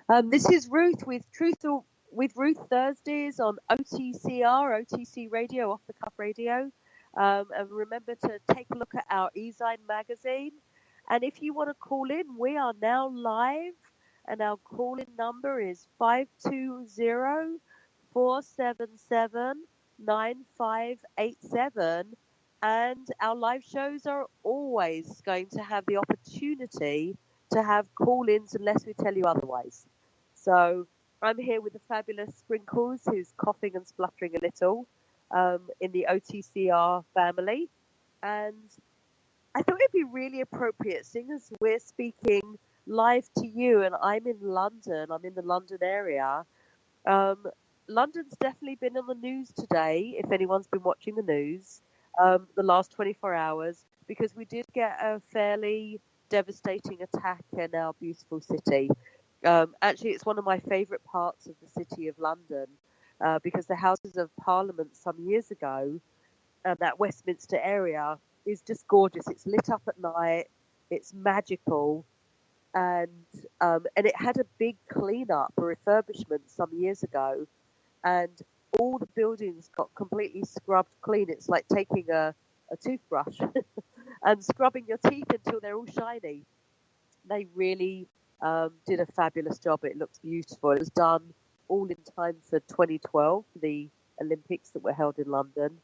This is Ruth with with Ruth Thursdays on OTCR, OTC Radio, Off the Cuff Radio. And remember to take a look at our eZine magazine. And if you want to call in, we are now live, and our call-in number is 520-477-9587. And our live shows are always going to have the opportunity to have call-ins unless we tell you otherwise. So I'm here with the fabulous Sprinkles, who's coughing and spluttering a little in the OTCR family. And I thought it'd be really appropriate, seeing as we're speaking live to you, and I'm in London. I'm in the London area. London's definitely been on the news today, if anyone's been watching the news, the last 24 hours, because we did get a fairly devastating attack in our beautiful city. Actually, it's one of my favourite parts of the city of London, because the Houses of Parliament some years ago, that Westminster area, is just gorgeous. It's lit up at night. It's magical. And it had a big clean-up, a refurbishment some years ago. And all the buildings got completely scrubbed clean. It's like taking a toothbrush and scrubbing your teeth until they're all shiny. They really did a fabulous job. It looks beautiful. It was done all in time for 2012, the Olympics that were held in London.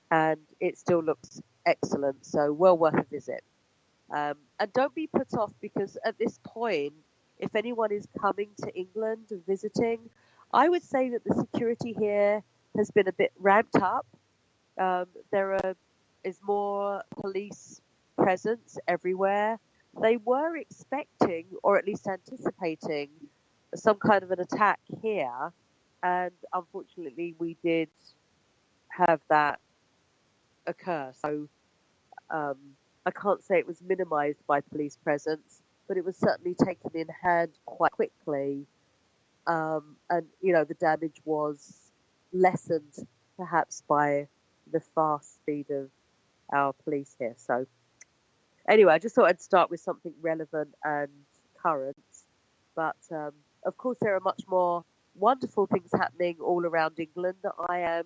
And it still looks excellent. So well worth a visit. And don't be put off, because at this point, if anyone is coming to England and visiting, I would say that the security here has been a bit ramped up. There is more police presence everywhere. They were expecting, or at least anticipating, some kind of an attack here. And unfortunately, we did have that occur. So I can't say it was minimized by police presence, but it was certainly taken in hand quite quickly. And, the damage was lessened perhaps by the fast speed of our police here. So anyway, I just thought I'd start with something relevant and current. But, of course, there are much more wonderful things happening all around England that I am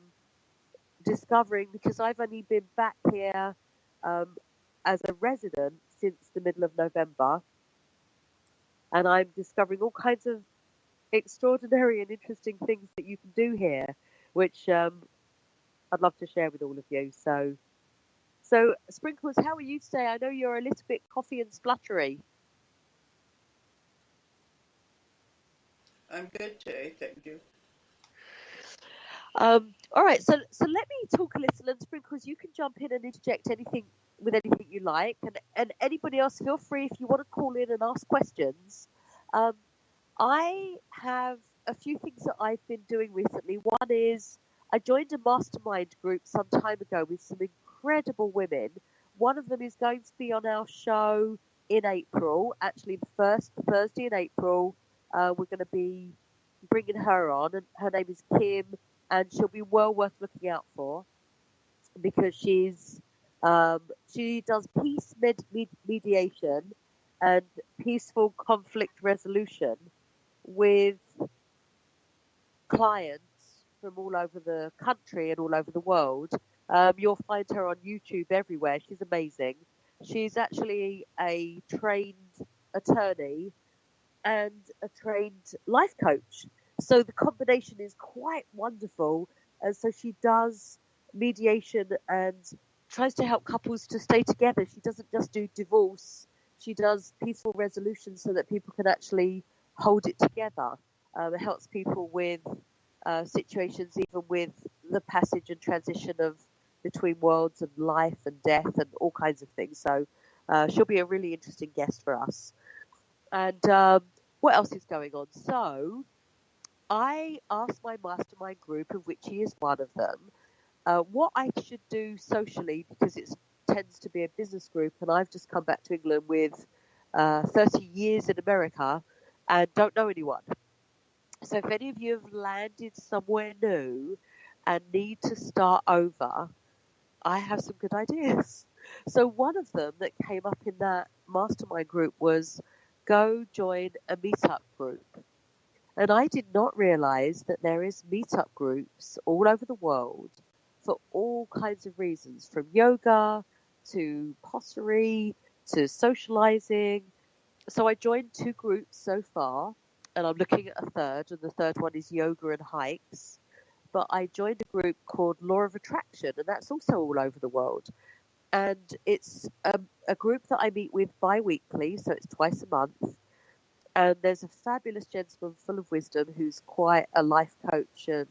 discovering, because I've only been back here as a resident since the middle of November, and I'm discovering all kinds of extraordinary and interesting things that you can do here, which I'd love to share with all of you. So Sprinkles, how are you today? I know you're a little bit coughy and spluttery. I'm good today, thank you. All right, so let me talk a little, and Sprinkles, you can jump in and interject anything you like, and anybody else, feel free if you want to call in and ask questions. I have a few things that I've been doing recently. One is I joined a mastermind group some time ago with some incredible women. One of them is going to be on our show in April, actually the first Thursday in April. We're going to be bringing her on, and her name is Kim, and she'll be well worth looking out for, because she does peace mediation and peaceful conflict resolution with clients from all over the country and all over the world. You'll find her on YouTube everywhere. She's amazing. She's actually a trained attorney and a trained life coach. So the combination is quite wonderful. And so she does mediation and tries to help couples to stay together. She doesn't just do divorce. She does peaceful resolution so that people can actually hold it together. It helps people with situations, even with the passage and transition of between worlds and life and death and all kinds of things. So she'll be a really interesting guest for us. And what else is going on? So I asked my mastermind group, of which he is one of them, what I should do socially, because it tends to be a business group, and I've just come back to England with 30 years in America and don't know anyone. So if any of you have landed somewhere new and need to start over, I have some good ideas. So one of them that came up in that mastermind group was go join a meetup group. And I did not realize that there is meetup groups all over the world for all kinds of reasons, from yoga to pottery to socializing. So I joined 2 groups so far, and I'm looking at a third, and the third one is yoga and hikes. But I joined a group called Law of Attraction, and that's also all over the world. And it's a group that I meet with bi-weekly, so it's twice a month. And there's a fabulous gentleman full of wisdom who's quite a life coach and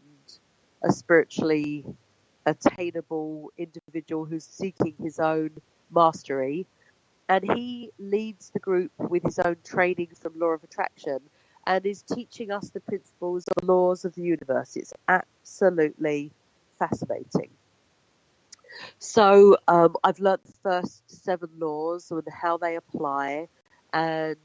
a spiritually attainable individual who's seeking his own mastery. And he leads the group with his own training from Law of Attraction and is teaching us the principles of the laws of the universe. It's absolutely fascinating. So I've learnt the first 7 laws and how they apply, and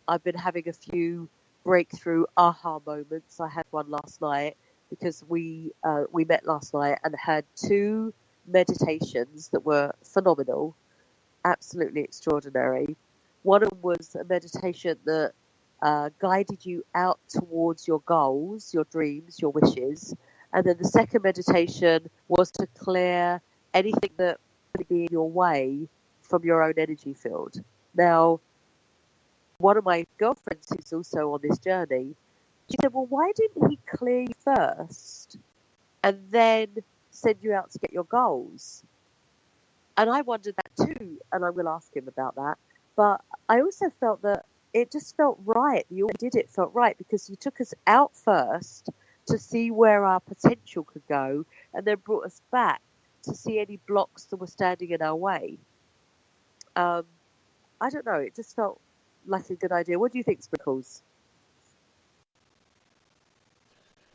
I've been having a few breakthrough aha moments. I had one last night because we met last night and had 2 meditations that were phenomenal, absolutely extraordinary. One of them was a meditation that guided you out towards your goals, your dreams, your wishes. And then the second meditation was to clear anything that would be in your way from your own energy field. Now, one of my girlfriends who's also on this journey, she said, well, why didn't he clear you first and then send you out to get your goals? And I wondered that too, and I will ask him about that. But I also felt that it just felt right. The way you did it felt right because you took us out first to see where our potential could go and then brought us back to see any blocks that were standing in our way. I don't know. It just felt like a good idea. What do you think, Sprinkles?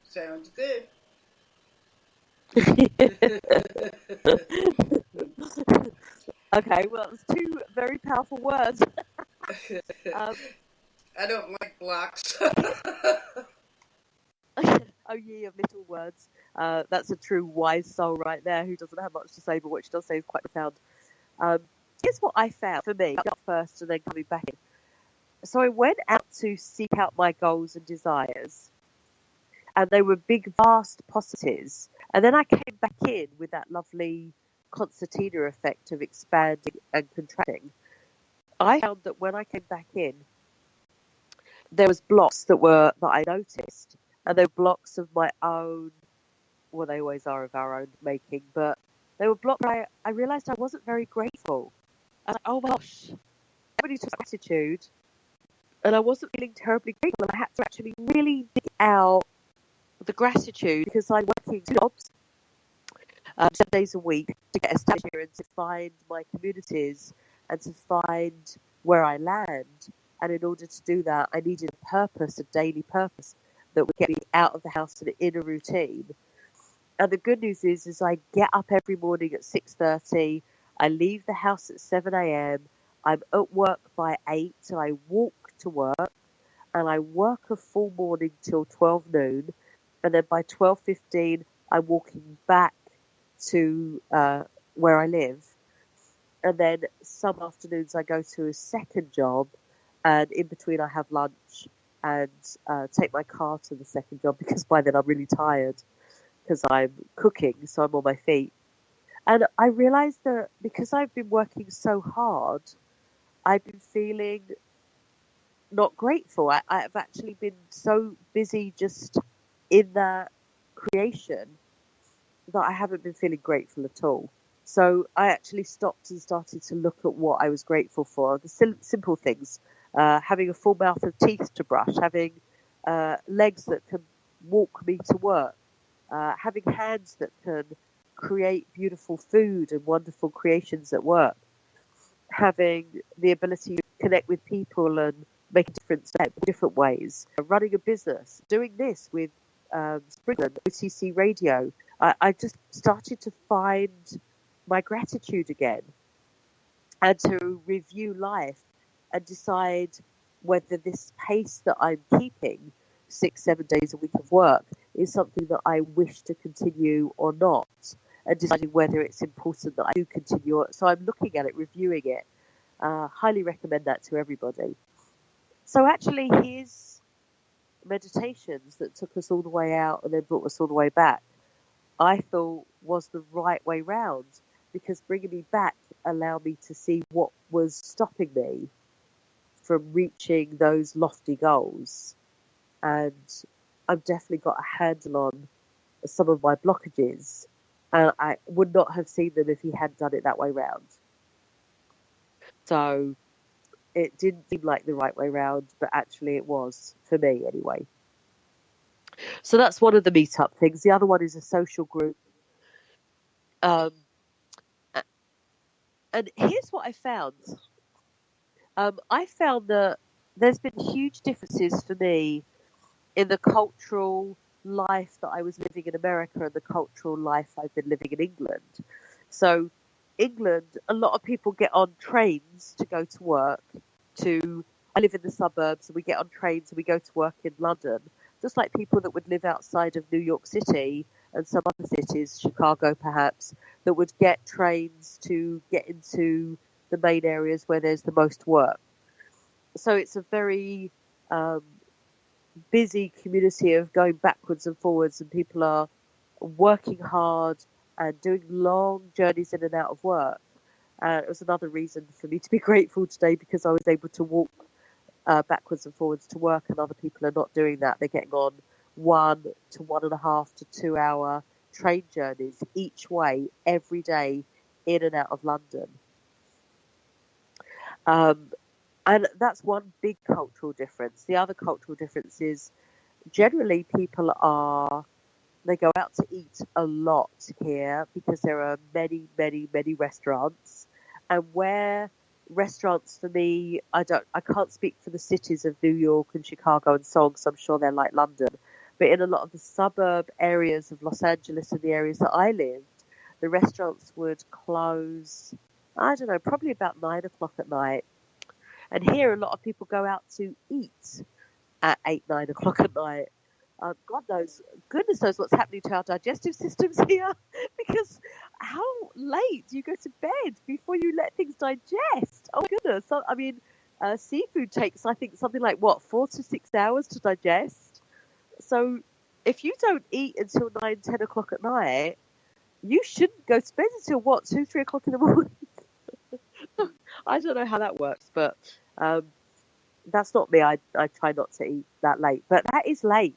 Sounds good. Okay, well, it's 2 very powerful words. um, I don't like blocks. Oh, ye of little words. That's a true wise soul right there who doesn't have much to say, but what she does say is quite profound. Here's what I found for me, up first and then coming back in. So I went out to seek out my goals and desires, and they were big, vast positives. And then I came back in with that lovely concertina effect of expanding and contracting. I found that when I came back in, there was blocks that I noticed, and they were blocks of my own. Well, they always are of our own making, but they were blocks where I realized I wasn't very grateful. I was like, oh my gosh, everybody took gratitude, and I wasn't feeling terribly grateful. And I had to actually really dig out the gratitude because I'm working 2 jobs, 7 days a week to get established here and to find my communities and to find where I land. And in order to do that, I needed a purpose, a daily purpose that would get me out of the house and in a routine. And the good news is I get up every morning at 6:30. I leave the house at 7 a.m. I'm at work by 8. So I walk to work and I work a full morning till 12 noon. And then by 12:15, I'm walking back to where I live. And then some afternoons I go to a second job, and in between I have lunch and take my car to the second job because by then I'm really tired because I'm cooking, so I'm on my feet. And I realized that because I've been working so hard, I've been feeling not grateful. I've actually been so busy just in that creation that I haven't been feeling grateful at all. So I actually stopped and started to look at what I was grateful for. The simple things, having a full mouth of teeth to brush, having legs that can walk me to work, having hands that can create beautiful food and wonderful creations at work, having the ability to connect with people and make a difference in different ways, running a business, doing this with Springland, OTC Radio. I just started to find my gratitude again and to review life and decide whether this pace that I'm keeping 6-7 days a week of work is something that I wish to continue or not, and deciding whether it's important that I do continue. So I'm looking at it, reviewing it. Highly recommend that to everybody. So actually, here's meditations that took us all the way out and then brought us all the way back, I thought was the right way round, because bringing me back allowed me to see what was stopping me from reaching those lofty goals. And I've definitely got a handle on some of my blockages, and I would not have seen them if he hadn't done it that way round. So it didn't seem like the right way round, but actually it was, for me anyway. So that's one of the meetup things. The other one is a social group. And here's what I found. I found that there's been huge differences for me in the cultural life that I was living in America and the cultural life I've been living in England. So England, a lot of people get on trains to go to work. I live in the suburbs, and we get on trains and we go to work in London, just like people that would live outside of New York City and some other cities, Chicago perhaps, that would get trains to get into the main areas where there's the most work. So it's a very busy community of going backwards and forwards, and people are working hard and doing long journeys in and out of work. It was another reason for me to be grateful today, because I was able to walk backwards and forwards to work, and other people are not doing that. They're getting on 1 to 1.5 to 2 hour train journeys each way every day in and out of London. And that's one big cultural difference. The other cultural difference is generally they go out to eat a lot here, because there are many, many, many restaurants. And where restaurants, for me, I can't speak for the cities of New York and Chicago and so on, because I'm sure they're like London. But in a lot of the suburb areas of Los Angeles and the areas that I lived, the restaurants would close, I don't know, probably about 9 o'clock at night. And here, a lot of people go out to eat at 8, 9 o'clock at night. Goodness knows what's happening to our digestive systems here, because how late do you go to bed before you let things digest? Oh, goodness. So, I mean, seafood takes, I think, something like, 4 to 6 hours to digest. So if you don't eat until 9, 10 o'clock at night, you shouldn't go to bed until, 2, 3 o'clock in the morning. I don't know how that works, but that's not me. I try not to eat that late, but that is late.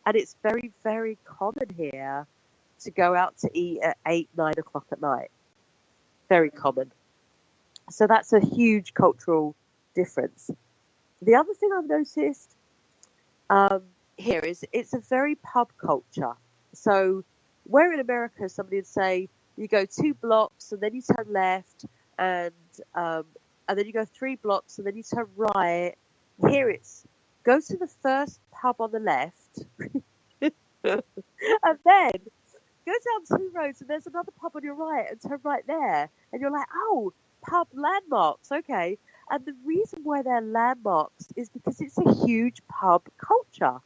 And it's very, very common here to go out to eat at 8, 9 o'clock at night. Very common. So that's a huge cultural difference. The other thing I've noticed here is it's a very pub culture. So where in America somebody would say you go 2 blocks and then you turn left, and then you go 3 blocks and then you turn right. Here it's go to the first pub on the left and then go down 2 roads and there's another pub on your right, and turn right there. And you're like, oh, pub landmarks, okay. And the reason why they're landmarks is because it's a huge pub culture.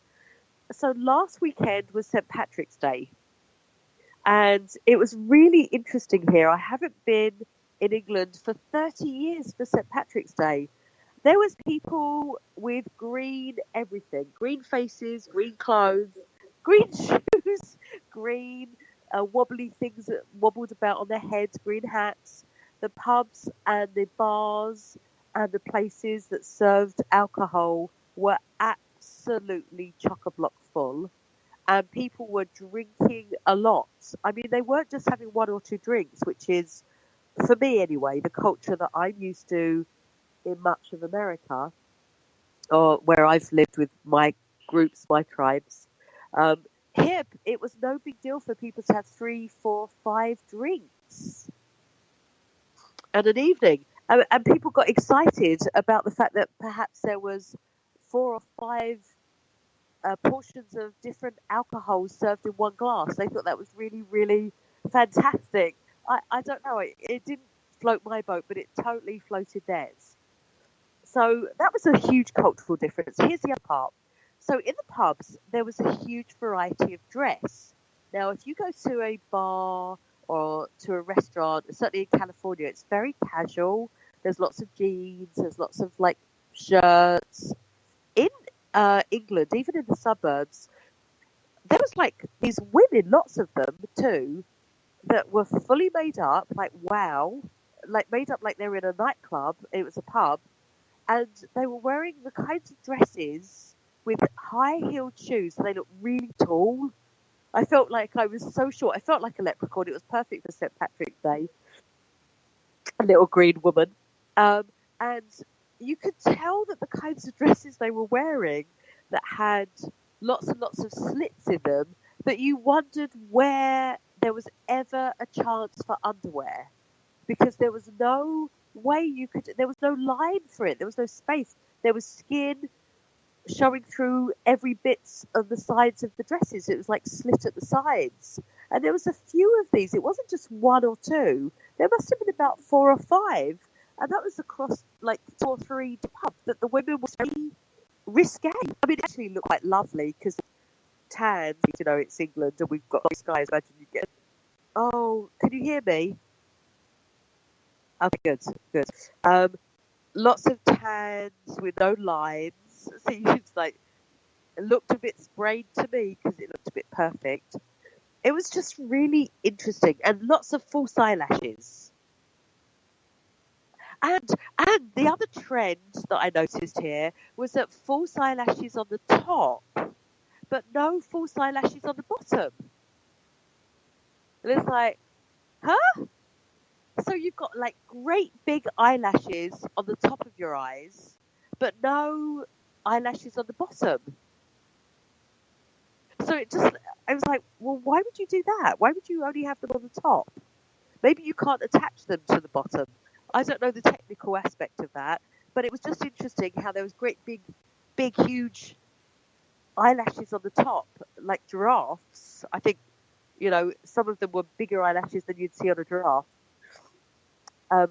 So last weekend was St. Patrick's Day. And it was really interesting here. I haven't been in England for 30 years for St. Patrick's Day. There was people with green everything, green faces, green clothes, green shoes, green wobbly things that wobbled about on their heads, green hats. The pubs and the bars and the places that served alcohol were absolutely chock-a-block full. And people were drinking a lot. I mean, they weren't just having 1 or 2 drinks, which is, for me anyway, the culture that I'm used to in much of America, or where I've lived with my groups, my tribes. Here, it was no big deal for people to have 3, 4, 5 drinks at an evening. And people got excited about the fact that perhaps there was 4 or 5 portions of different alcohols served in 1 glass. They thought that was really, really fantastic. I don't know. It didn't float my boat, but it totally floated theirs. So that was a huge cultural difference. Here's the other part. So in the pubs, there was a huge variety of dress. Now, if you go to a bar or to a restaurant, certainly in California, it's very casual. There's lots of jeans. There's lots of shirts. In England, even in the suburbs, there was like these women, lots of them too, that were fully made up, like wow, like made up like they were in a nightclub. It was a pub, and they were wearing the kinds of dresses with high-heeled shoes. So they looked really tall. I felt like I was so short. I felt like a leprechaun. It was perfect for St. Patrick's Day. A little green woman. And you could tell that the kinds of dresses they were wearing that had lots and lots of slits in them, that you wondered where there was ever a chance for underwear, because there was no way there was no line for it. There was no space. There was skin showing through every bit of the sides of the dresses. It was like slit at the sides. And there was a few of these. It wasn't just one or two. There must have been about 4 or 5. And that was across like 2 or 3 pubs that the women were very risque. I mean, it actually looked quite lovely because tans, you know, it's England and we've got blue skies. Imagine you get... Oh, can you hear me? Okay, good. Lots of tans with no lines. So it's like, it looked a bit sprayed to me because it looked a bit perfect. It was just really interesting, and lots of false eyelashes. And the other trend that I noticed here was that false eyelashes on the top, but no false eyelashes on the bottom. And it's like, huh? So you've got like great big eyelashes on the top of your eyes, but no eyelashes on the bottom. So I was like, well, why would you do that? Why would you only have them on the top? Maybe you can't attach them to the bottom. I don't know the technical aspect of that, but it was just interesting how there was great big, huge eyelashes on the top, like giraffes. I think, you know, some of them were bigger eyelashes than you'd see on a giraffe. And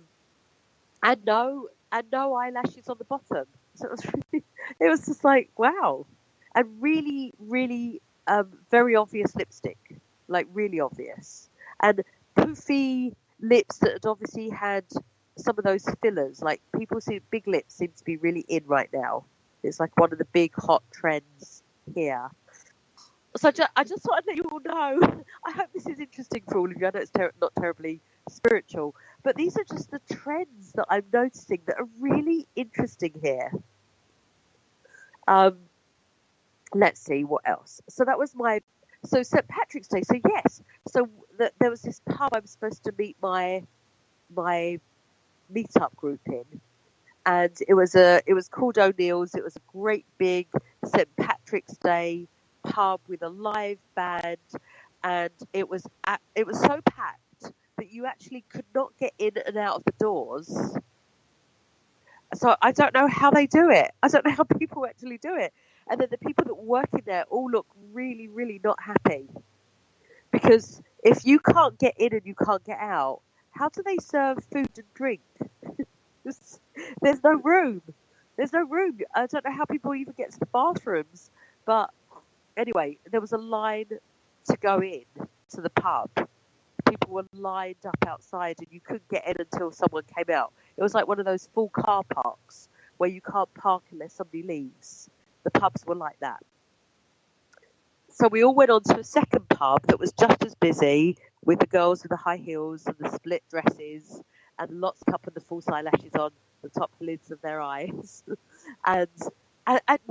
no eyelashes on the bottom. So it was just like, wow. And really, really very obvious lipstick, like really obvious. And poofy lips that had obviously had some of those fillers. Like people see big lips seem to be really in right now. It's like one of the big hot trends here. So I just thought I'd let you all know. I hope this is interesting for all of you. I know it's not terribly spiritual, but these are just the trends that I'm noticing that are really interesting here. Let's see what else. So that was so St. Patrick's Day. So yes, so there was this pub I was supposed to meet my meetup group in, and it was called O'Neill's. It was a great big St. Patrick's Day pub with a live band, and it was so packed that you actually could not get in and out of the doors. So I don't know how they do it. I don't know how people actually do it. And then the people that work in there all look really, really not happy. Because if you can't get in and you can't get out, how do they serve food and drink? There's no room. There's no room. I don't know how people even get to the bathrooms. But anyway, there was a line to go in to the pub. People were lined up outside and you couldn't get in until someone came out. It was like one of those full car parks where you can't park unless somebody leaves. The pubs were like that. So we all went on to a second pub that was just as busy, with the girls with the high heels and the split dresses and lots of the false eyelashes on the top lids of their eyes. and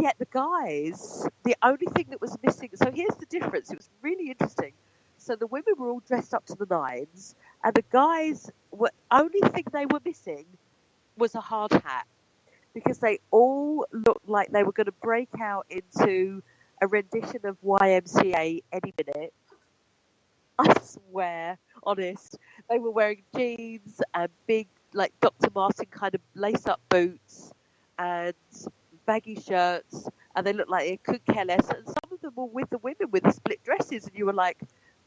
yet the guys, the only thing that was missing, so here's the difference. It was really interesting. So the women were all dressed up to the nines, and the guys, only thing they were missing was a hard hat, because they all looked like they were going to break out into a rendition of YMCA any minute. I swear, honest. They were wearing jeans and big, like Dr. Martin kind of lace-up boots and baggy shirts, and they looked like they could care less. And some of them were with the women with the split dresses, and you were like,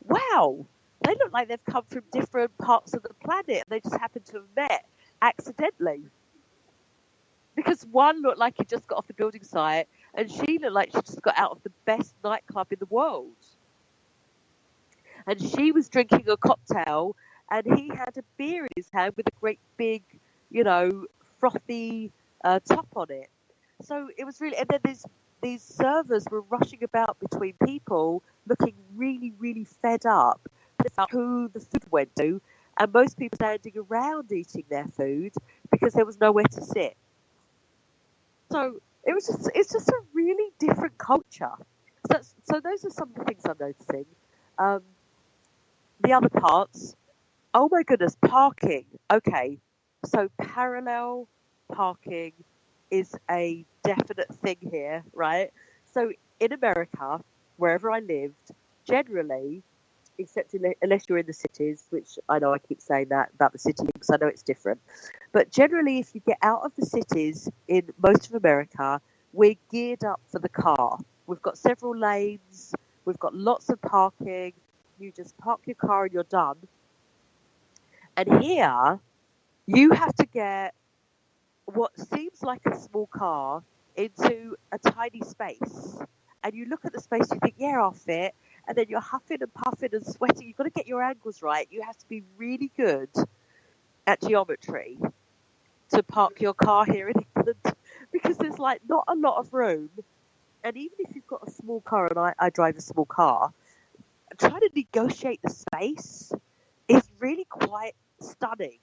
wow, they look like they've come from different parts of the planet, and they just happened to have met accidentally. Because one looked like he just got off the building site, and she looked like she just got out of the best nightclub in the world. And she was drinking a cocktail, and he had a beer in his hand with a great big, frothy top on it. So it was really... And then these servers were rushing about between people, looking really, really fed up about who the food went to, and most people standing around eating their food because there was nowhere to sit. So it's just a really different culture. So those are some of the things I'm noticing. The other parts, oh my goodness, parking. Okay, so parallel parking is a definite thing here, right? So in America, wherever I lived, generally, except unless you're in the cities, which I know I keep saying that about the city because I know it's different. But generally, if you get out of the cities in most of America, we're geared up for the car. We've got several lanes. We've got lots of parking. You just park your car and you're done. And here, you have to get what seems like a small car into a tiny space. And you look at the space, you think, yeah, I'll fit. And then you're huffing and puffing and sweating. You've got to get your angles right. You have to be really good at geometry to park your car here in England because there's like not a lot of room. And even if you've got a small car, and I drive a small car, trying to negotiate the space is really quite stunning.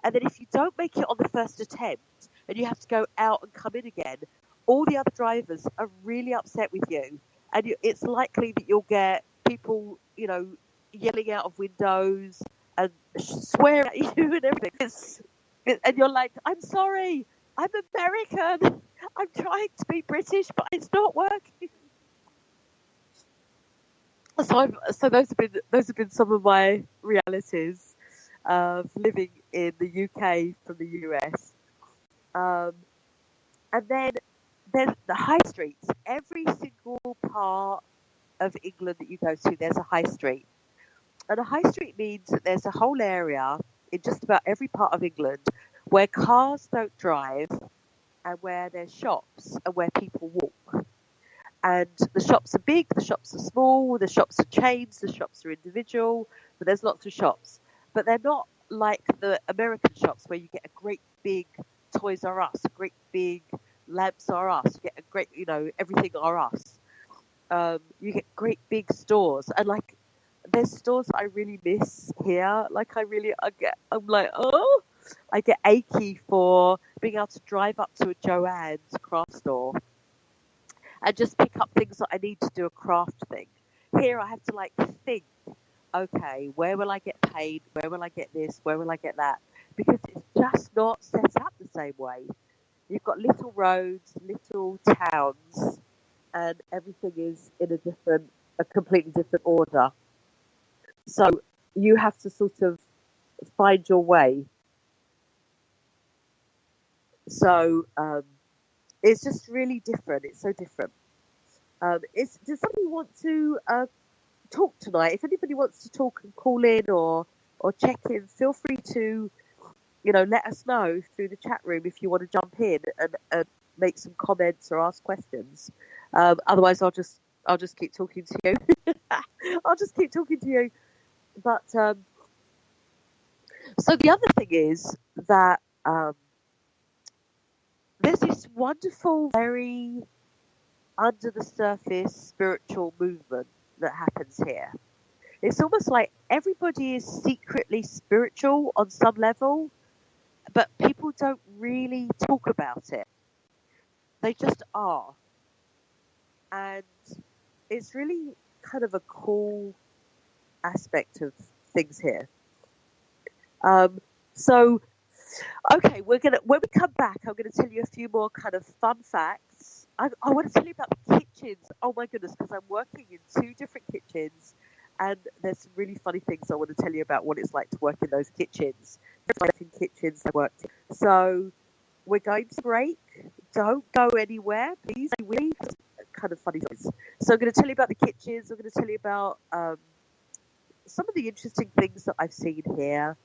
And then if you don't make it on the first attempt and you have to go out and come in again, all the other drivers are really upset with you. And it's likely that you'll get people, yelling out of windows and swearing at you and everything. And you're like, I'm sorry, I'm American. I'm trying to be British, but it's not working. So those have been some of my realities of living in the UK from the US. And then there's the high streets. Every single part of England that you go to, there's a high street. And a high street means that there's a whole area in just about every part of England where cars don't drive and where there's shops and where people walk. And the shops are big, the shops are small, the shops are chains, the shops are individual, but there's lots of shops. But they're not like the American shops where you get a great big Toys R Us, a great big Lamps R Us, you get a great, everything R Us. You get great big stores. And like, there's stores that I really miss here. Like I get achy for being able to drive up to a Joann's craft store and just pick up things that I need to do a craft thing. Here I have to think, okay, where will I get paid? Where will I get this? Where will I get that? Because it's just not set up the same way. You've got little roads, little towns, and everything is in a completely different order. So you have to sort of find your way. So it's just really different. It's so different. Does somebody want to talk tonight? If anybody wants to talk and call in or check in, feel free to, let us know through the chat room if you want to jump in and make some comments or ask questions. Otherwise, I'll just keep talking to you. I'll just keep talking to you. But so the other thing is that there's this wonderful, very under the surface spiritual movement that happens here. It's almost like everybody is secretly spiritual on some level, but people don't really talk about it. They just are. And it's really kind of a cool aspect of things here. Okay, when we come back, I'm going to tell you a few more kind of fun facts. I want to tell you about the kitchens. Oh my goodness, because I'm working in 2 different kitchens, and there's some really funny things I want to tell you about what it's like to work in those kitchens. Different kitchens I worked in. So we're going to break. Don't go anywhere, please. Really kind of funny things. So I'm going to tell you about the kitchens. I'm going to tell you about some of the interesting things that I've seen here,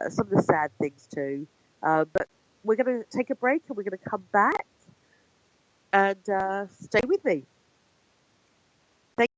some of the sad things too. But we're going to take a break and we're going to come back and stay with me. Thank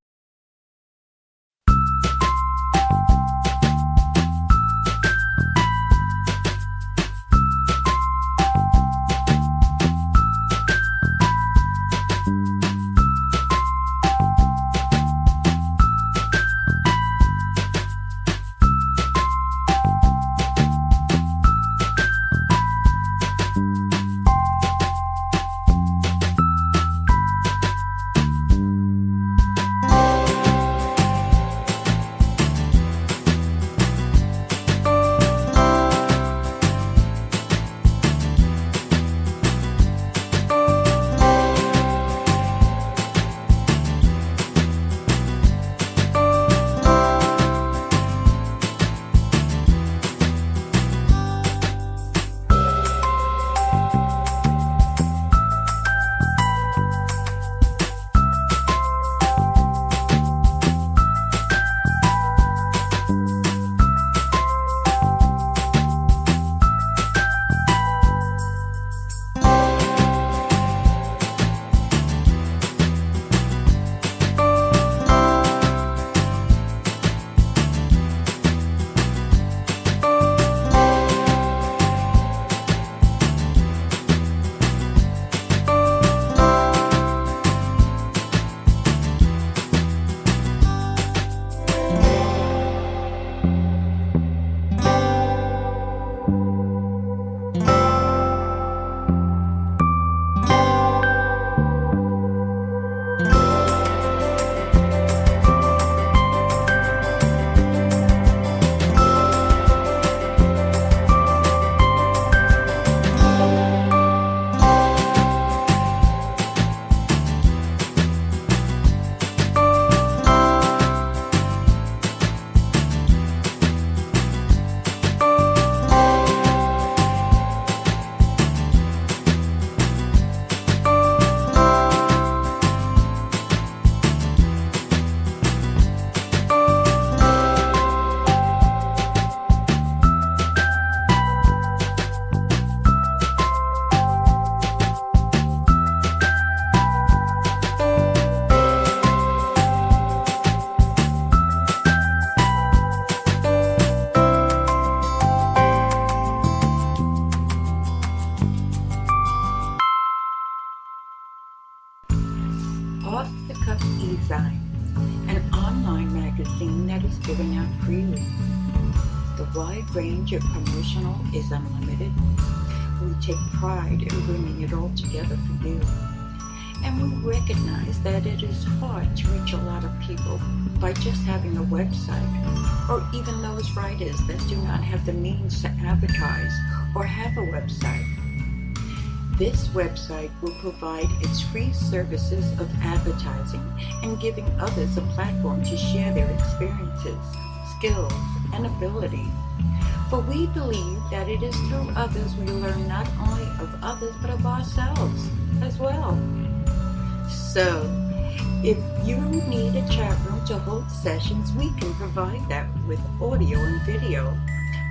wide range of promotional is unlimited. We take pride in bringing it all together for you. And we recognize that it is hard to reach a lot of people by just having a website, or even those writers that do not have the means to advertise or have a website. This website will provide its free services of advertising and giving others a platform to share their experiences, skills, and ability. For we believe that it is through others we learn not only of others but of ourselves as well. So, if you need a chat room to hold sessions, we can provide that with audio and video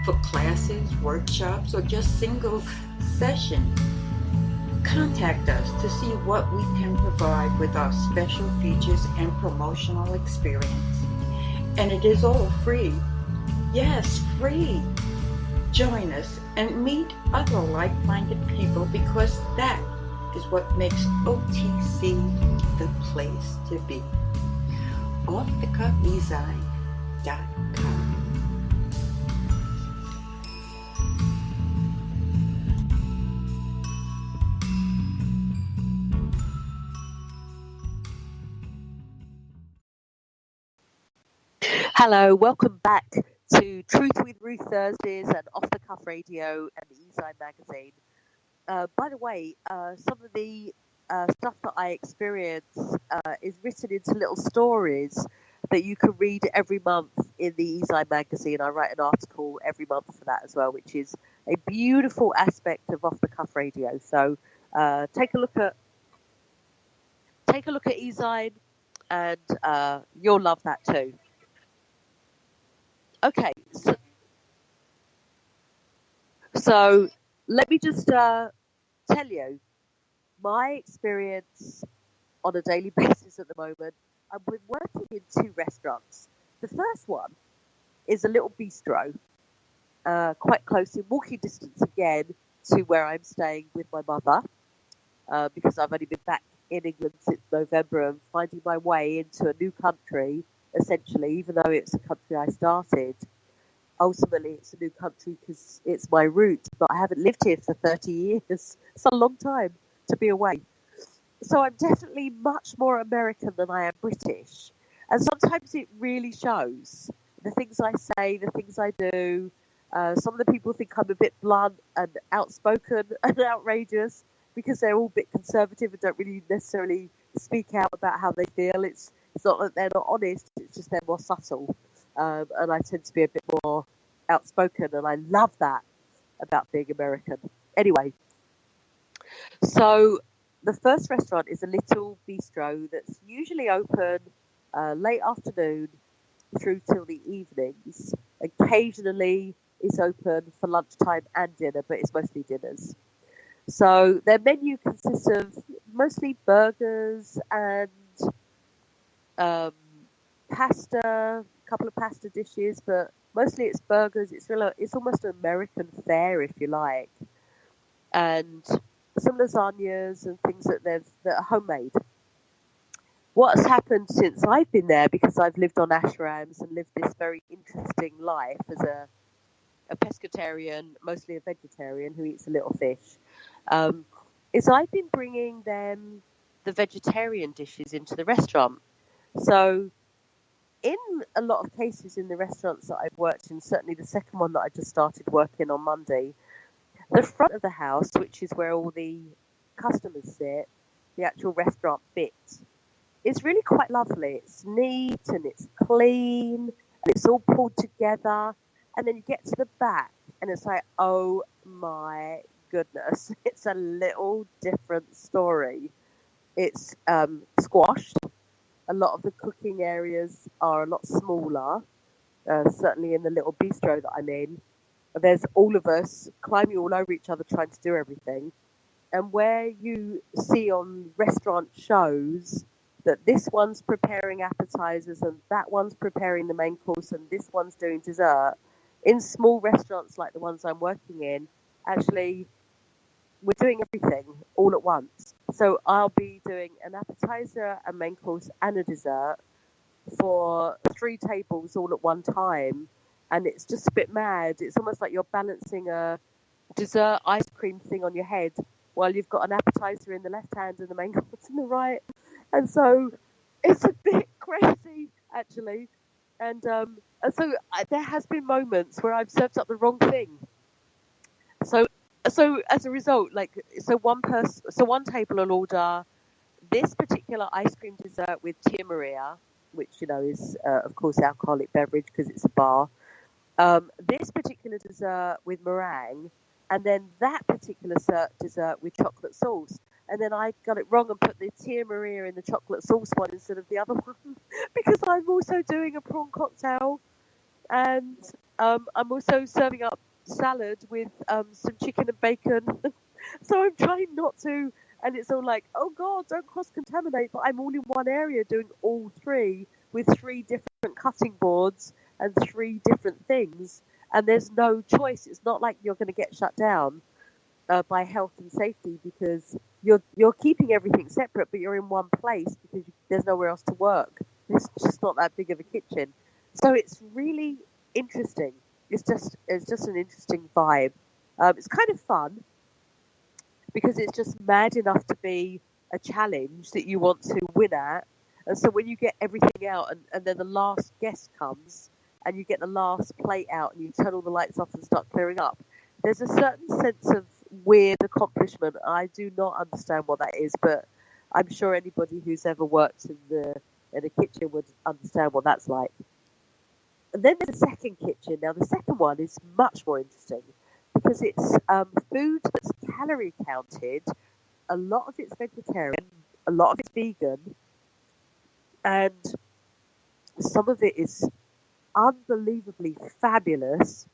for classes, workshops, or just single sessions. Contact us to see what we can provide with our special features and promotional experience. And it is all free. Yes, free. Join us and meet other like-minded people, because that is what makes OTC the place to be. OffTheCuffDesign.com. Hello, welcome back to Truth with Ruth Thursdays and Off the Cuff Radio and the E-Zine magazine. By the way, some of the stuff that I experience is written into little stories that you can read every month in the E-Zine magazine. I write an article every month for that as well, which is a beautiful aspect of Off the Cuff Radio. So take a look at E-Zine, and you'll love that too. Okay, so let me just tell you my experience on a daily basis at the moment. I've been working in 2 restaurants. The first one is a little bistro, quite close in walking distance again to where I'm staying with my mother, because I've only been back in England since November and finding my way into a new country, essentially, even though it's a country I started. Ultimately, it's a new country because it's my roots, but I haven't lived here for 30 years. It's a long time to be away. So I'm definitely much more American than I am British. And sometimes it really shows. The things I say, the things I do. Some of the people think I'm a bit blunt and outspoken and outrageous because they're all a bit conservative and don't really necessarily speak out about how they feel. It's not that they're not honest, it's just they're more subtle. And I tend to be a bit more outspoken, and I love that about being American. Anyway, so the first restaurant is a little bistro that's usually open late afternoon through till the evenings. Occasionally it's open for lunchtime and dinner, but it's mostly dinners. So their menu consists of mostly burgers and pasta, a couple of pasta dishes, but mostly it's burgers. It's almost an American fare, if you like, and some lasagnas and things that are homemade. What's happened since I've been there, because I've lived on ashrams and lived this very interesting life as a pescatarian, mostly a vegetarian who eats a little fish, is I've been bringing them the vegetarian dishes into the restaurant. So in a lot of cases in the restaurants that I've worked in, certainly the second one that I just started working on Monday, the front of the house, which is where all the customers sit, the actual restaurant bit, it's really quite lovely. It's neat and it's clean and it's all pulled together. And then you get to the back and it's like, oh my goodness, it's a little different story. It's squashed. A lot of the cooking areas are a lot smaller, certainly in the little bistro that I'm in. There's all of us climbing all over each other trying to do everything. And where you see on restaurant shows that this one's preparing appetizers and that one's preparing the main course and this one's doing dessert, in small restaurants like the ones I'm working in, actually, we're doing everything all at once. So I'll be doing an appetizer, a main course, and a dessert for 3 tables all at one time. and it's just a bit mad. It's almost like you're balancing a dessert ice cream thing on your head while you've got an appetizer in the left hand and the main course in the right. And so it's a bit crazy, actually. And so there has been moments where I've served up the wrong thing. So as a result, one table will order this particular ice cream dessert with Tia Maria, which is of course alcoholic beverage because it's a bar. This particular dessert with meringue, and then that particular dessert with chocolate sauce. And then I got it wrong and put the Tia Maria in the chocolate sauce one instead of the other one because I'm also doing a prawn cocktail, and I'm also serving up salad with some chicken and bacon. So I'm trying not to, and it's all like, oh God, don't cross-contaminate, but I'm all in one area doing all three with 3 different cutting boards and 3 different things, and there's no choice. It's not like you're going to get shut down by health and safety because you're keeping everything separate, but you're in one place because there's nowhere else to work. It's just not that big of a kitchen, so it's really interesting. It's just an interesting vibe. It's kind of fun because it's just mad enough to be a challenge that you want to win at. And so when you get everything out and then the last guest comes and you get the last plate out and you turn all the lights off and start clearing up, there's a certain sense of weird accomplishment. I do not understand what that is, but I'm sure anybody who's ever worked in a kitchen would understand what that's like. And then there's a second kitchen. Now, the second one is much more interesting because it's food that's calorie counted. A lot of it's vegetarian, a lot of it's vegan, and some of it is unbelievably fabulous.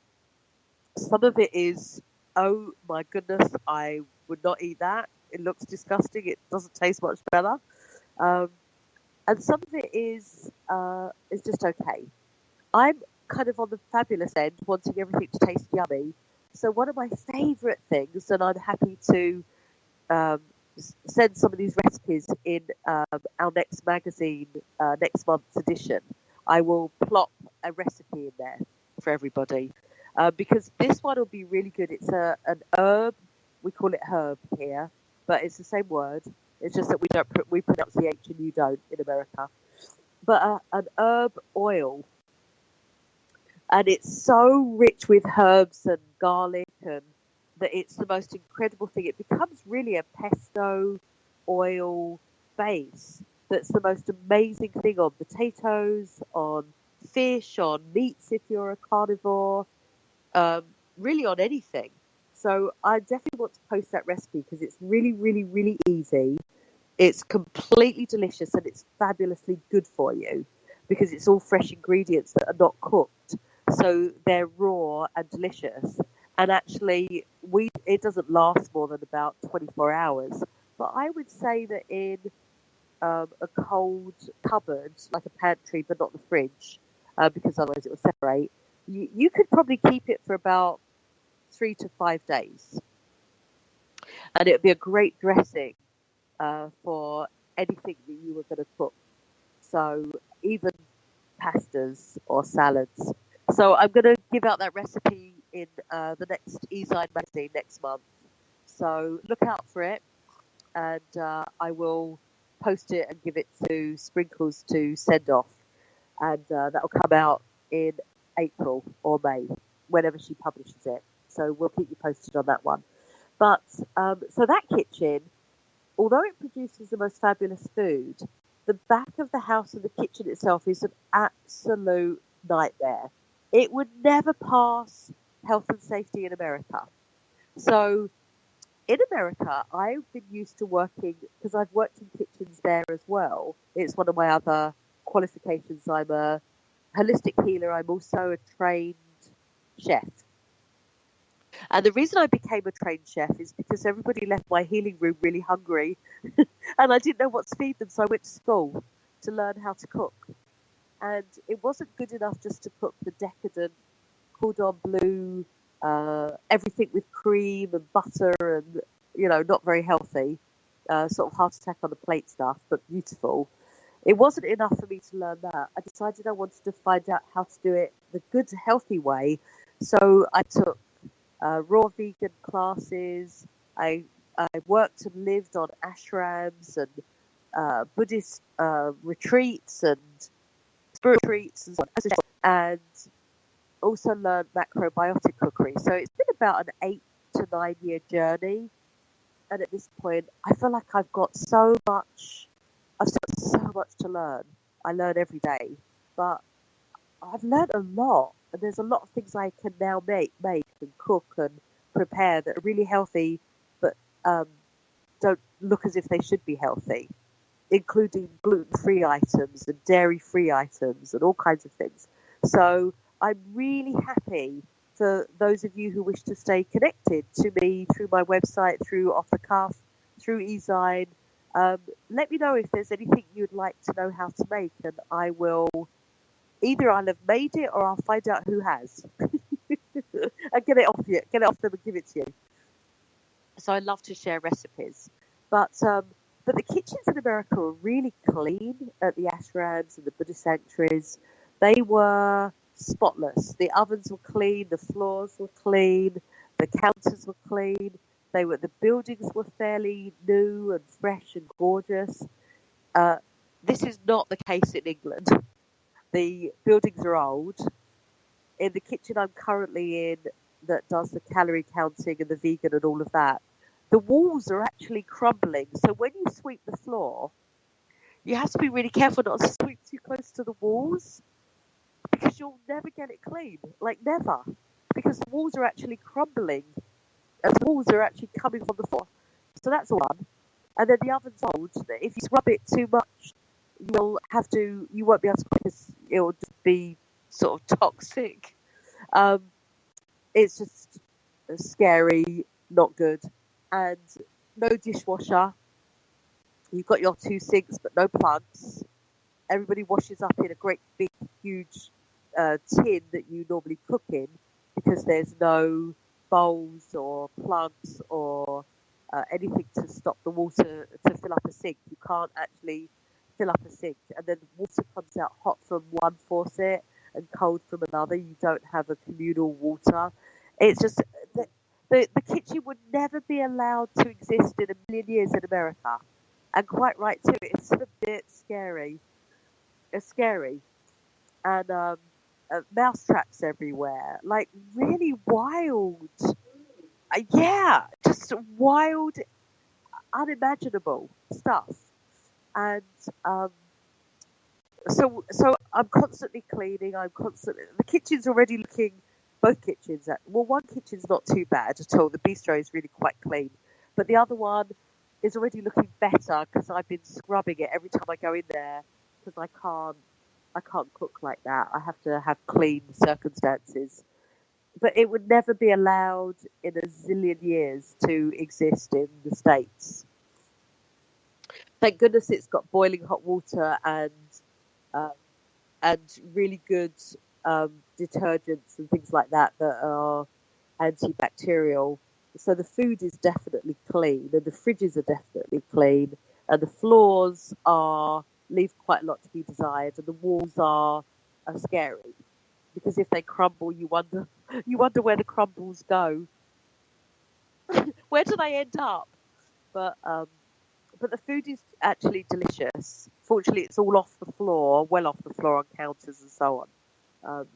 Some of it is, oh my goodness, I would not eat that. It looks disgusting. It doesn't taste much better. And some of it is just okay. I'm kind of on the fabulous end, wanting everything to taste yummy. So one of my favourite things, and I'm happy to send some of these recipes in our next magazine, next month's edition. I will plop a recipe in there for everybody because this one will be really good. It's an herb. We call it herb here, but it's the same word. It's just that we pronounce the H and you don't in America. But an herb oil. And it's so rich with herbs and garlic, and that it's the most incredible thing. It becomes really a pesto oil base that's the most amazing thing on potatoes, on fish, on meats if you're a carnivore, really on anything. So I definitely want to post that recipe because it's really, really, really easy. It's completely delicious and it's fabulously good for you because it's all fresh ingredients that are not cooked. So they're raw and delicious. And actually, it doesn't last more than about 24 hours. But I would say that in a cold cupboard, like a pantry, but not the fridge, because otherwise it will separate, you could probably keep it for about 3 to 5 days. And it would be a great dressing for anything that you were going to cook. So even pastas or salads. So I'm going to give out that recipe in the next E-Side magazine next month. So look out for it, and I will post it and give it to Sprinkles to send off. And that will come out in April or May, whenever she publishes it. So we'll keep you posted on that one. But so that kitchen, although it produces the most fabulous food, the back of the house and the kitchen itself is an absolute nightmare. It would never pass health and safety in America. So in America, I've been used to working, because I've worked in kitchens there as well. It's one of my other qualifications. I'm a holistic healer. I'm also a trained chef. And the reason I became a trained chef is because everybody left my healing room really hungry and I didn't know what to feed them. So I went to school to learn how to cook. And it wasn't good enough just to cook the decadent cordon bleu, everything with cream and butter and, not very healthy, sort of heart attack on the plate stuff, but beautiful. it wasn't enough for me to learn that. I decided I wanted to find out how to do it the good, healthy way. So I took raw vegan classes. I worked and lived on ashrams and Buddhist retreats and spiritual retreats and so on, and also learned macrobiotic cookery. So it's been about an 8 to 9 year journey. And at this point, I feel like I've got so much to learn. I learn every day, but I've learned a lot. And there's a lot of things I can now make and cook and prepare that are really healthy, but don't look as if they should be healthy, including gluten-free items and dairy-free items and all kinds of things. So I'm really happy for those of you who wish to stay connected to me through my website, through Off the Cuff, through eZine. Let me know if there's anything you'd like to know how to make, and I will either I'll have made it or I'll find out who has and get it off them and give it to you. So I love to share recipes, but the kitchens in America are really clean at the ashrams and the Buddhist sanctuaries. They were spotless. The ovens were clean, the floors were clean, the counters were clean. The buildings were fairly new and fresh and gorgeous. This is not the case in England. The buildings are old. In the kitchen I'm currently in, that does the calorie counting and the vegan and all of that, the walls are actually crumbling. So when you sweep the floor, you have to be really careful not to sweep too close to the walls, because you'll never get it clean, like never, because the walls are actually crumbling and the walls are actually coming from the floor. So that's one. And then the oven's old. If you scrub it too much, you won't be able to cook because it'll just be sort of toxic. It's just scary, not good. And no dishwasher. You've got your 2 sinks, but no plugs. Everybody washes up in a great big, huge tin that you normally cook in, because there's no bowls or plugs or anything to stop the water to fill up a sink. You can't actually fill up a sink, and then water comes out hot from one faucet and cold from another. You don't have a communal water. It's just the kitchen would never be allowed to exist in a million years in America, and quite right too. It's a bit scary. It's scary, and mouse traps everywhere, like really wild. Yeah, just wild, unimaginable stuff. And so I'm constantly cleaning. The kitchen's already looking. Both kitchens. One kitchen's not too bad at all. The bistro is really quite clean, but the other one is already looking better because I've been scrubbing it every time I go in there, because I can't cook like that. I have to have clean circumstances. But it would never be allowed in a zillion years to exist in the States. Thank goodness it's got boiling hot water and really good detergents and things like that are antibacterial. So the food is definitely clean, and the fridges are definitely clean, and the floors leave quite a lot to be desired, and the walls are scary, because if they crumble, you wonder where the crumbles go. Where do they end up? But the food is actually delicious. Fortunately, it's all off the floor, well off the floor on counters and so on.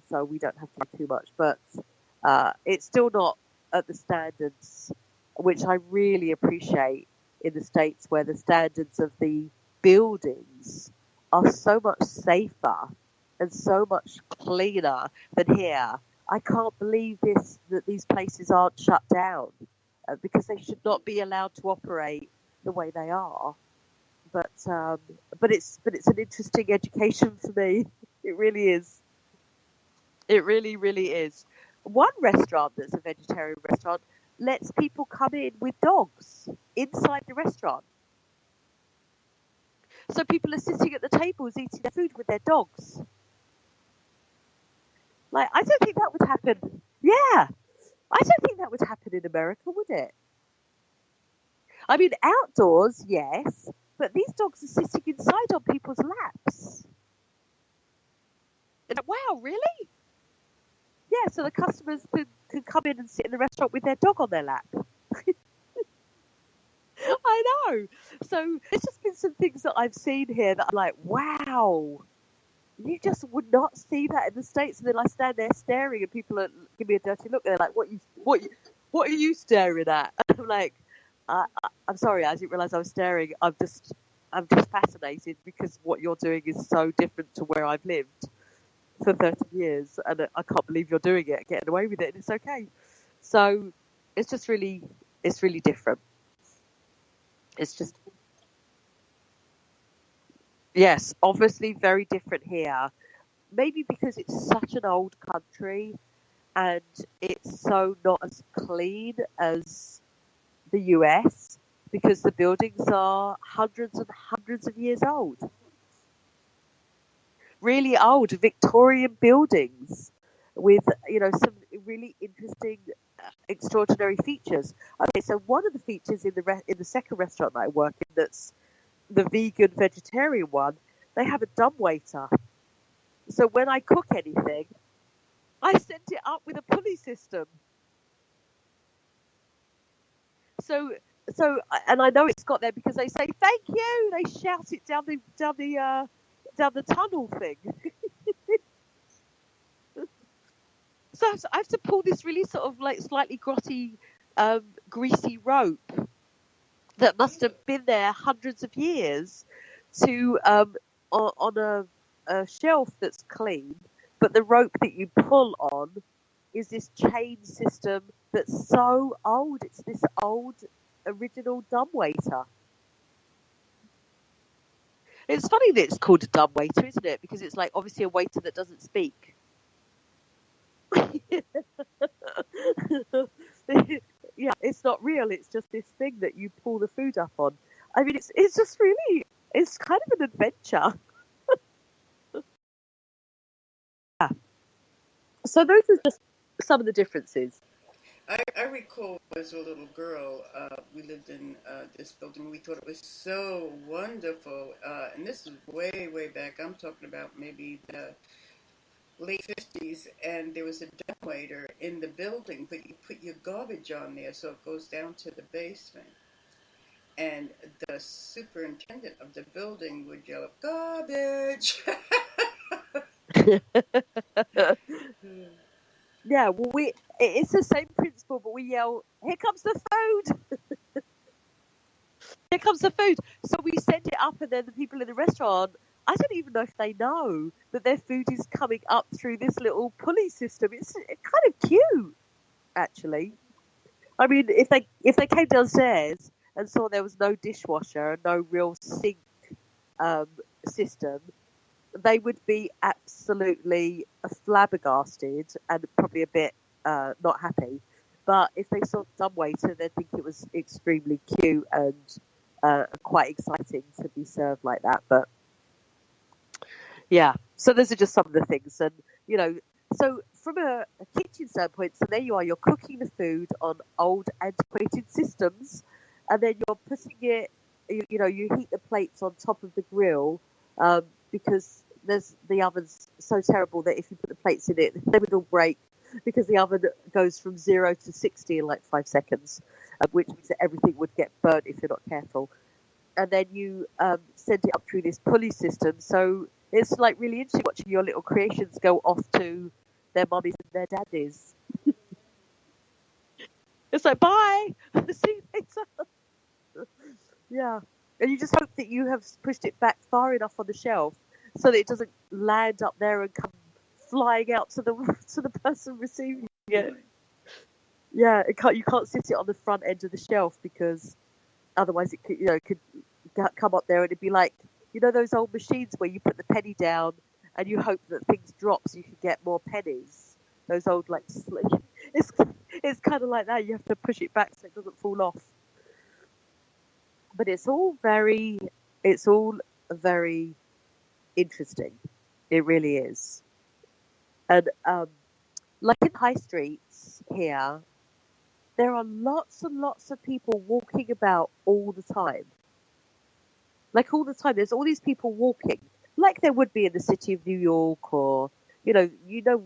So we don't have to do too much. But it's still not at the standards which I really appreciate in the States, where the standards of the buildings are so much safer and so much cleaner than here. I can't believe that these places aren't shut down, because they should not be allowed to operate the way they are. But it's an interesting education for me. It really is. It really, really is. One restaurant that's a vegetarian restaurant lets people come in with dogs inside the restaurant. So people are sitting at the tables eating their food with their dogs. Like, I don't think that would happen. Yeah. I don't think that would happen in America, would it? I mean, outdoors, yes, but these dogs are sitting inside on people's laps. And, wow, really? Yeah, so the customers can come in and sit in the restaurant with their dog on their lap. I know. So there's just been some things that I've seen here that I'm like, wow, you just would not see that in the States. And then I stand there staring, and people give me a dirty look. And they're like, what are you staring at? And I'm like, I'm sorry, I didn't realize I was staring. I'm just fascinated because what you're doing is so different to where I've lived for 30 years, and I can't believe you're doing it, getting away with it, and it's okay. So it's really different. It's just, yes, obviously very different here. Maybe because it's such an old country and it's so not as clean as the US, because the buildings are hundreds and hundreds of years old. Really old Victorian buildings with, some really interesting, extraordinary features. Okay, so one of the features in the second restaurant that I work in, that's the vegan vegetarian one, they have a dumbwaiter. So when I cook anything, I send it up with a pulley system. So, and I know it's got there because they say thank you. They shout it down the tunnel thing. So I have to pull this really sort of like slightly grotty, greasy rope that must have been there hundreds of years to on a shelf that's clean, but the rope that you pull on is this chain system that's so old. It's this old original dumbwaiter. It's funny that it's called a dumbwaiter, isn't it? Because it's like obviously a waiter that doesn't speak. Yeah, it's not real. It's just this thing that you pull the food up on. I mean, it's just really, it's kind of an adventure. Yeah. So those are just some of the differences. I recall as a little girl, we lived in this building. We thought it was so wonderful. And this is way, way back. I'm talking about maybe the late 50s. And there was a dumbwaiter in the building, but you put your garbage on there so it goes down to the basement. And the superintendent of the building would yell, garbage! Yeah, well, it's the same principle, but we yell, here comes the food! Here comes the food! So we send it up, and then the people in the restaurant, I don't even know if they know that their food is coming up through this little pulley system. It's kind of cute, actually. I mean, if they came downstairs and saw there was no dishwasher and no real sink system, they would be absolutely flabbergasted and probably a bit not happy. But if they saw the dumbwaiter, they'd think it was extremely cute and quite exciting to be served like that. But yeah, so those are just some of the things. And, so from a kitchen standpoint, so there you are, you're cooking the food on old antiquated systems, and then you're putting it, you heat the plates on top of the grill, because the oven's so terrible that if you put the plates in it, they would all break, because the oven goes from 0 to 60 in like 5 seconds, which means that everything would get burnt if you're not careful. And then you send it up through this pulley system. So it's like really interesting watching your little creations go off to their mummies and their daddies. It's like, bye, see you later. Yeah. And you just hope that you have pushed it back far enough on the shelf so that it doesn't land up there and come flying out to the person receiving it. Yeah, you can't sit it on the front end of the shelf, because otherwise it could come up there and it'd be like, those old machines where you put the penny down and you hope that things drop so you can get more pennies. Those old it's kind of like that. You have to push it back so it doesn't fall off. But it's all very interesting. It really is. And like in high streets here, there are lots and lots of people walking about all the time. Like all the time, there's all these people walking, like there would be in the city of New York, or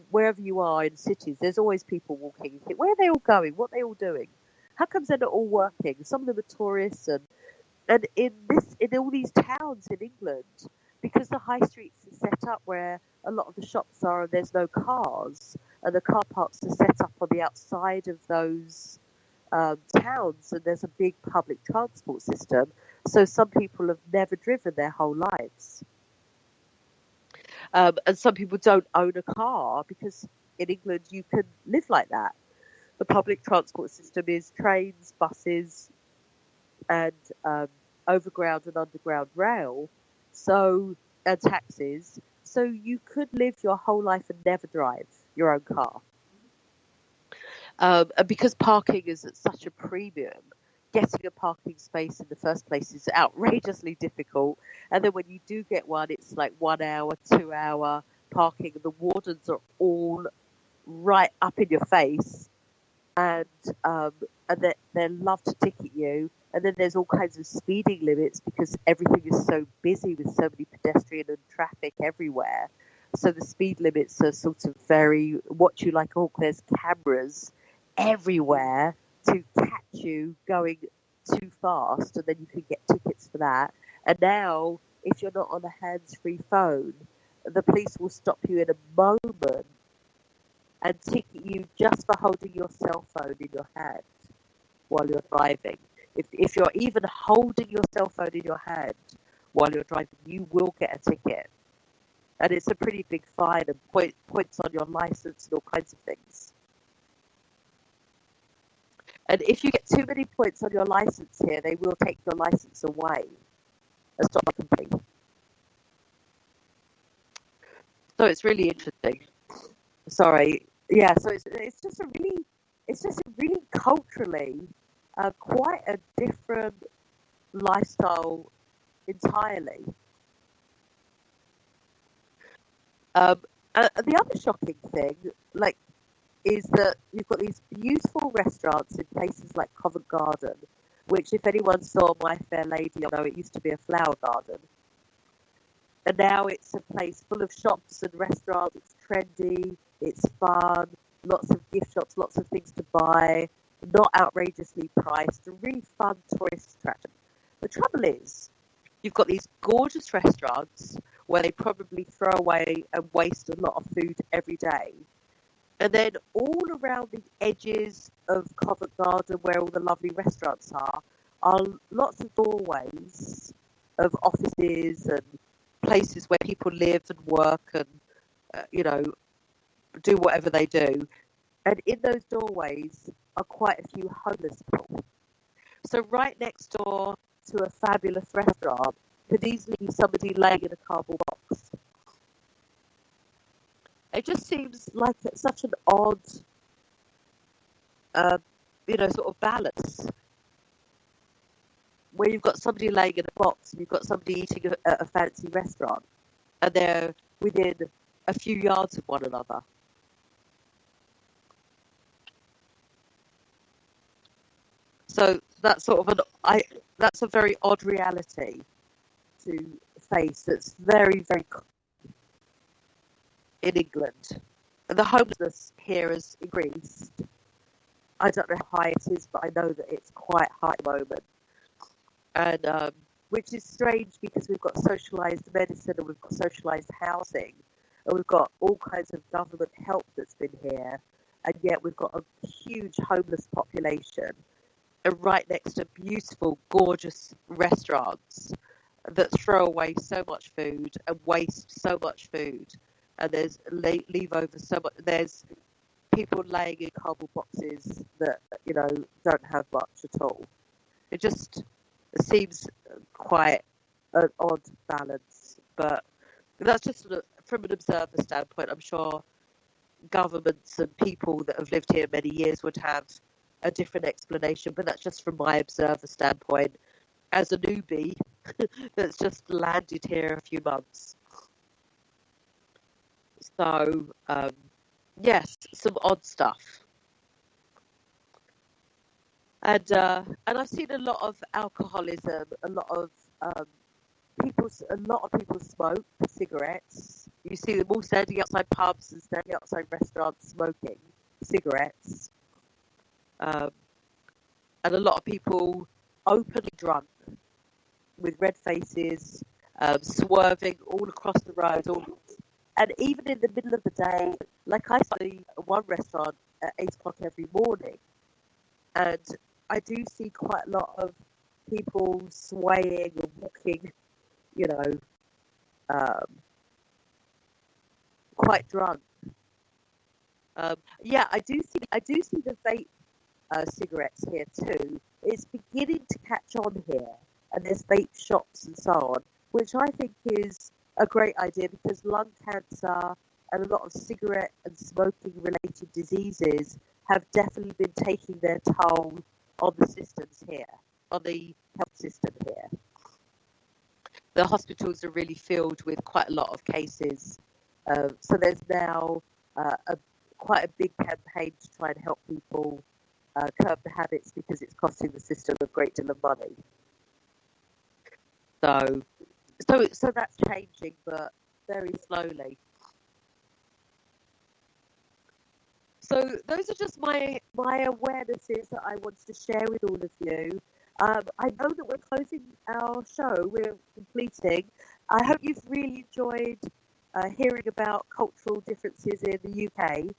wherever you are in cities, there's always people walking. You think, where are they all going? What are they all doing? How comes they're not all working? Some of them are tourists, and in all these towns in England, because the high streets are set up where a lot of the shops are, and there's no cars, and the car parks are set up on the outside of those towns, and there's a big public transport system. So some people have never driven their whole lives. And some people don't own a car because in England you can live like that. The public transport system is trains, buses, and overground and underground rail, and taxis. So you could live your whole life and never drive your own car. And because parking is at such a premium, getting a parking space in the first place is outrageously difficult. And then when you do get one, it's like 1 hour, 2 hour parking. And the wardens are all right up in your face, and they love to ticket you. And then there's all kinds of speeding limits because everything is so busy with so many pedestrian and traffic everywhere. So the speed limits are sort of very watch you like a hawk. There's cameras everywhere to catch you going too fast, and then you can get tickets for that. And now, if you're not on a hands-free phone, the police will stop you in a moment and ticket you just for holding your cell phone in your hand while you're driving. If you're even holding your cell phone in your hand while you're driving, you will get a ticket. And it's a pretty big fine and points on your license and all kinds of things. And if you get too many points on your license here, they will take your license away and stop you completely. So it's really interesting. Sorry. Yeah, so it's just a really culturally quite a different lifestyle entirely. And the other shocking thing, is that you've got these beautiful restaurants in places like Covent Garden, which, if anyone saw My Fair Lady, you'll know it used to be a flower garden. And now it's a place full of shops and restaurants. It's trendy, it's fun, lots of gift shops, lots of things to buy, not outrageously priced, a really fun tourist attraction. The trouble is, you've got these gorgeous restaurants where they probably throw away and waste a lot of food every day. And then all around the edges of Covent Garden, where all the lovely restaurants are lots of doorways of offices and places where people live and work and, do whatever they do. And in those doorways are quite a few homeless people. So right next door to a fabulous restaurant could easily be somebody laying in a cardboard box. It just seems like it's such an odd, sort of balance, where you've got somebody laying in a box and you've got somebody eating at a fancy restaurant, and they're within a few yards of one another. So that's sort of that's a very odd reality to face. That's very, very common in England. And the homelessness here has increased. I don't know how high it is, but I know that it's quite high at the moment. And which is strange because we've got socialised medicine and we've got socialised housing and we've got all kinds of government help that's been here, and yet we've got a huge homeless population, and right next to beautiful, gorgeous restaurants that throw away so much food and waste so much food, and there's leave over so much. There's people laying in cardboard boxes that don't have much at all. It seems quite an odd balance, but that's just from an observer standpoint. I'm sure governments and people that have lived here many years would have a different explanation, but that's just from my observer standpoint as a newbie that's just landed here a few months. So yes, some odd stuff. And I've seen a lot of alcoholism, a lot of a lot of people smoke cigarettes. You see them all standing outside pubs and standing outside restaurants smoking cigarettes. And a lot of people openly drunk with red faces, swerving all across the road. And even in the middle of the day, like I study at one restaurant at 8 o'clock every morning, and I do see quite a lot of people swaying and walking, you know, quite drunk. Yeah, I do see the vape cigarettes here too. It's beginning to catch on here, and there's vape shops and so on, which I think is a great idea because lung cancer and a lot of cigarette and smoking related diseases have definitely been taking their toll on the systems here, on the health system here. The hospitals are really filled with quite a lot of cases. So there's now quite a big campaign to try and help people curb the habits because it's costing the system a great deal of money. So that's changing, but very slowly. So those are just my awarenesses that I wanted to share with all of you. I know that we're closing our show. We're completing. I hope you've really enjoyed hearing about cultural differences in the UK.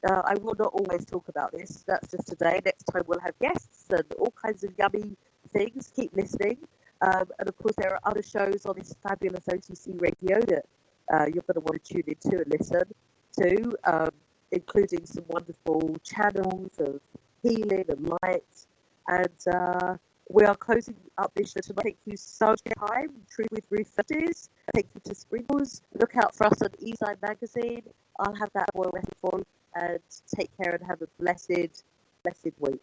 I will not always talk about this. That's just today. Next time we'll have guests and all kinds of yummy things. Keep listening. And of course, there are other shows on this fabulous OTC radio that you're going to want to tune into and listen to, including some wonderful channels of healing and light. And we are closing up this show tonight. Thank you so much for your time. True with Ruth Fudges. Thank you to Sprinkles. Look out for us on Eastside Magazine. I'll have that more waiting for you. And take care and have a blessed week.